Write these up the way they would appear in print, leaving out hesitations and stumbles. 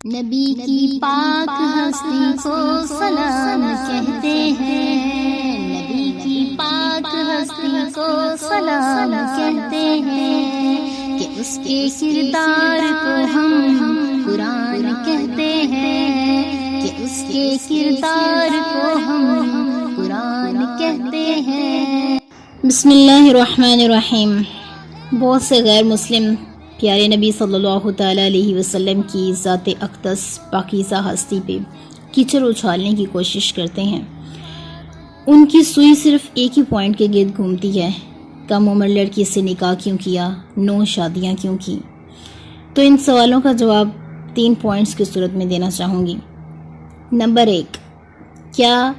نبی کی پاک ہستی کو سلام کہتے ہیں، نبی کی پاک ہستی کو سلام کہتے ہیں، کہ اس کے کردار کو ہم قرآن کہتے ہیں، کہ اس کے کردار کو ہم قرآن کہتے ہیں۔ بسم اللہ الرحمن الرحیم۔ بہت سے غیر مسلم پیارے نبی صلی اللہ تعالیٰ علیہ وسلم کی ذات اقدس پاکیزہ ہستی پہ کیچڑ اچھالنے کی کوشش کرتے ہیں۔ ان کی سوئی صرف ایک ہی پوائنٹ کے گرد گھومتی ہے، کم عمر لڑکی سے نکاح کیوں کیا، 9 شادیاں کیوں کی؟ تو ان سوالوں کا جواب 3 پوائنٹس کی صورت میں دینا چاہوں گی۔ نمبر 1، کیا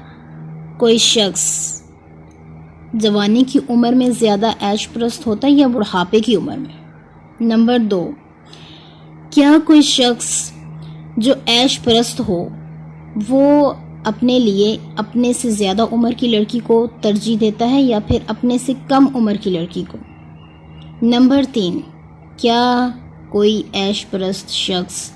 کوئی شخص جوانی کی عمر میں زیادہ عیش پرست ہوتا ہے یا بڑھاپے کی عمر میں؟ نمبر 2، کیا کوئی شخص جو عیش پرست ہو وہ اپنے لیے اپنے سے زیادہ عمر کی لڑکی کو ترجیح دیتا ہے یا پھر اپنے سے کم عمر کی لڑکی کو؟ نمبر 3، کیا کوئی عیش پرست شخص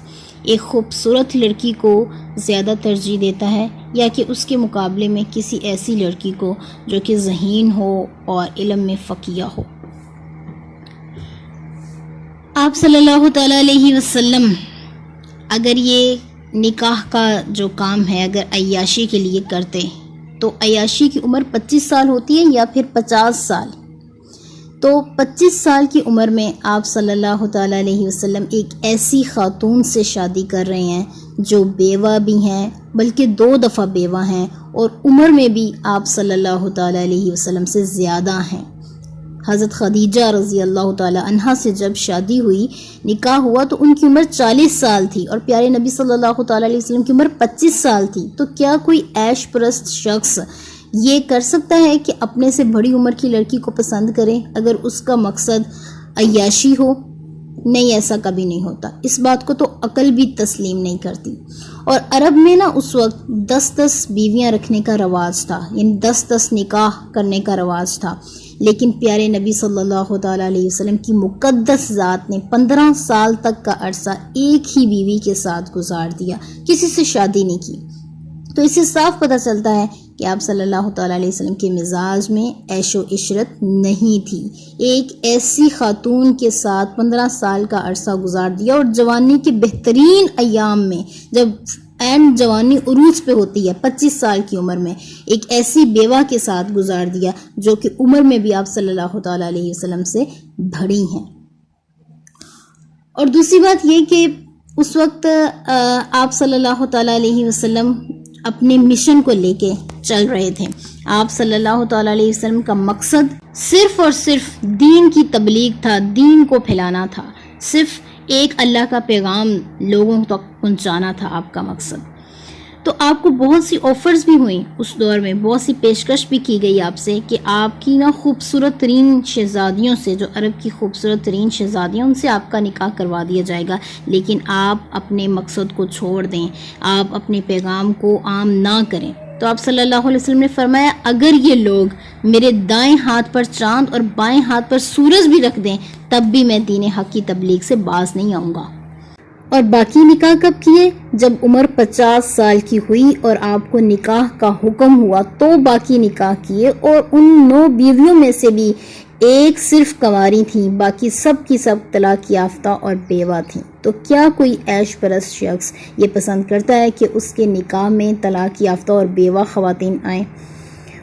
ایک خوبصورت لڑکی کو زیادہ ترجیح دیتا ہے یا کہ اس کے مقابلے میں کسی ایسی لڑکی کو جو کہ ذہین ہو اور علم میں فقیہ ہو؟ آپ صلی اللہ تعالیٰ علیہ وسلم اگر یہ نکاح کا جو کام ہے اگر عیاشی کے لیے کرتے تو عیاشی کی عمر 25 سال ہوتی ہے یا پھر 50 سال؟ تو 25 سال کی عمر میں آپ صلی اللہ تعالیٰ علیہ وسلم ایک ایسی خاتون سے شادی کر رہے ہیں جو بیوہ بھی ہیں، بلکہ 2 دفعہ بیوہ ہیں، اور عمر میں بھی آپ صلی اللہ تعالیٰ علیہ وسلم سے زیادہ ہیں۔ حضرت خدیجہ رضی اللہ تعالی عنہا سے جب شادی ہوئی، نکاح ہوا، تو ان کی عمر 40 سال تھی اور پیارے نبی صلی اللہ تعالی علیہ وسلم کی عمر 25 سال تھی۔ تو کیا کوئی عیش پرست شخص یہ کر سکتا ہے کہ اپنے سے بڑی عمر کی لڑکی کو پسند کرے اگر اس کا مقصد عیاشی ہو؟ نہیں، ایسا کبھی نہیں ہوتا۔ اس بات کو تو عقل بھی تسلیم نہیں کرتی۔ اور عرب میں نا اس وقت 10 بیویاں رکھنے کا رواج تھا، یعنی 10 نکاح کرنے کا رواج تھا، لیکن پیارے نبی صلی اللہ تعالیٰ علیہ وسلم کی مقدس ذات نے 15 سال تک کا عرصہ ایک ہی بیوی کے ساتھ گزار دیا، کسی سے شادی نہیں کی۔ تو اس سے صاف پتہ چلتا ہے کہ آپ صلی اللہ تعالیٰ علیہ وسلم کے مزاج میں عیش و عشرت نہیں تھی۔ ایک ایسی خاتون کے ساتھ 15 سال کا عرصہ گزار دیا، اور جوانی کے بہترین ایام میں جب اینڈ جوانی عروج پہ ہوتی ہے 25 سال کی عمر میں، ایک ایسی بیوہ کے ساتھ گزار دیا جو کہ عمر میں بھی آپ صلی اللہ تعالیٰ علیہ وسلم سے بڑی ہیں۔ اور دوسری بات یہ کہ اس وقت آپ صلی اللہ تعالیٰ علیہ وسلم اپنے مشن کو لے کے چل رہے تھے۔ آپ صلی اللہ تعالیٰ علیہ وسلم کا مقصد صرف اور صرف دین کی تبلیغ تھا، دین کو پھیلانا تھا، صرف ایک اللہ کا پیغام لوگوں تک پہنچانا تھا آپ کا مقصد۔ تو آپ کو بہت سی آفرز بھی ہوئیں اس دور میں، بہت سی پیشکش بھی کی گئی آپ سے کہ آپ کی نا خوبصورت ترین شہزادیوں سے، جو عرب کی خوبصورت ترین شہزادیوں، ان سے آپ کا نکاح کروا دیا جائے گا، لیکن آپ اپنے مقصد کو چھوڑ دیں، آپ اپنے پیغام کو عام نہ کریں۔ تو آپ صلی اللہ علیہ وسلم نے فرمایا، اگر یہ لوگ میرے دائیں ہاتھ پر چاند اور بائیں ہاتھ پر سورج بھی رکھ دیں تب بھی میں دین حق کی تبلیغ سے باز نہیں آؤں گا۔ اور باقی نکاح کب کیے؟ جب عمر 50 سال کی ہوئی اور آپ کو نکاح کا حکم ہوا تو باقی نکاح کیے، اور ان 9 بیویوں میں سے بھی ایک صرف کنواری تھی، باقی سب کی سب طلاق یافتہ اور بیوہ تھیں۔ تو کیا کوئی عیش پرست شخص یہ پسند کرتا ہے کہ اس کے نکاح میں طلاق یافتہ اور بیوہ خواتین آئیں؟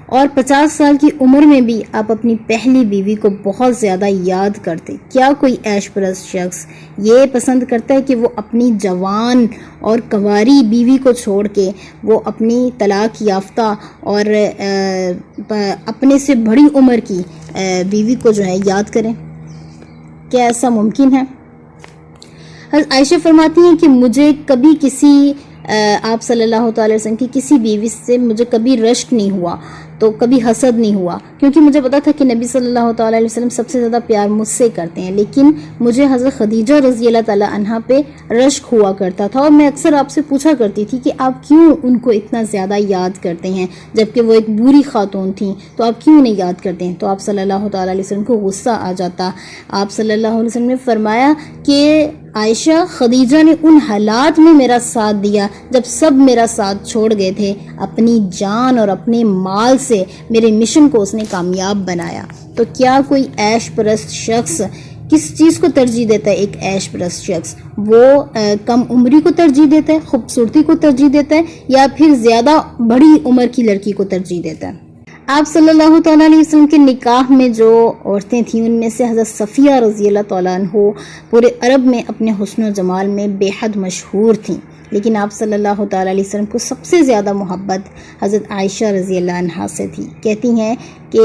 اور 50 سال کی عمر میں بھی آپ اپنی پہلی بیوی کو بہت زیادہ یاد کرتے۔ کیا کوئی عیش پرست شخص یہ پسند کرتا ہے کہ وہ اپنی جوان اور کنواری بیوی کو چھوڑ کے وہ اپنی طلاق یافتہ اور اپنے سے بڑی عمر کی بیوی کو جو ہے یاد کریں؟ کیا ایسا ممکن ہے؟ حضرت عائشہ فرماتی ہیں کہ مجھے کبھی کسی آپ صلی اللہ تعالی وسلم کی کسی بیوی سے مجھے کبھی رشک نہیں ہوا، تو کبھی حسد نہیں ہوا، کیونکہ مجھے پتا تھا کہ نبی صلی اللہ تعالیٰ علیہ وسلم سب سے زیادہ پیار مجھ سے کرتے ہیں، لیکن مجھے حضرت خدیجہ رضی اللہ تعالیٰ عنہا پہ رشک ہوا کرتا تھا، اور میں اکثر آپ سے پوچھا کرتی تھی کہ آپ کیوں ان کو اتنا زیادہ یاد کرتے ہیں، جبکہ وہ ایک بری خاتون تھیں، تو آپ کیوں انہیں یاد کرتے ہیں؟ تو آپ صلی اللہ تعالیٰ علیہ وسلم کو غصہ آ جاتا۔ آپ صلی اللہ علیہ وسلم نے فرمایا کہ عائشہ، خدیجہ نے ان حالات میں میرا ساتھ دیا جب سب میرا ساتھ چھوڑ گئے تھے، اپنی جان اور اپنے مال سے میرے مشن کو اس نے کامیاب بنایا۔ تو کیا کوئی عیش پرست شخص کس چیز کو ترجیح دیتا ہے؟ ایک عیش پرست شخص وہ کم عمری کو ترجیح دیتا ہے، خوبصورتی کو ترجیح دیتا ہے، یا پھر زیادہ بڑی عمر کی لڑکی کو ترجیح دیتا ہے؟ آپ صلی اللہ تعالیٰ علیہ وسلم کے نکاح میں جو عورتیں تھیں ان میں سے حضرت صفیہ رضی اللہ تعالیٰ عنہ پورے عرب میں اپنے حسن و جمال میں بے حد مشہور تھیں، لیکن آپ صلی اللہ تعالیٰ علیہ وسلم کو سب سے زیادہ محبت حضرت عائشہ رضی اللہ عنہا سے تھی۔ کہتی ہیں کہ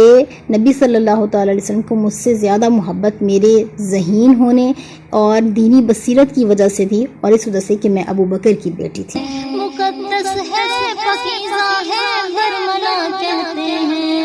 نبی صلی اللہ تعالیٰ علیہ وسلم کو مجھ سے زیادہ محبت میرے ذہین ہونے اور دینی بصیرت کی وجہ سے تھی، اور اس وجہ سے کہ میں ابو بکر کی بیٹی تھی۔ مقدس ہے، پاکیزہ ہے، برملا کہتے ہیں،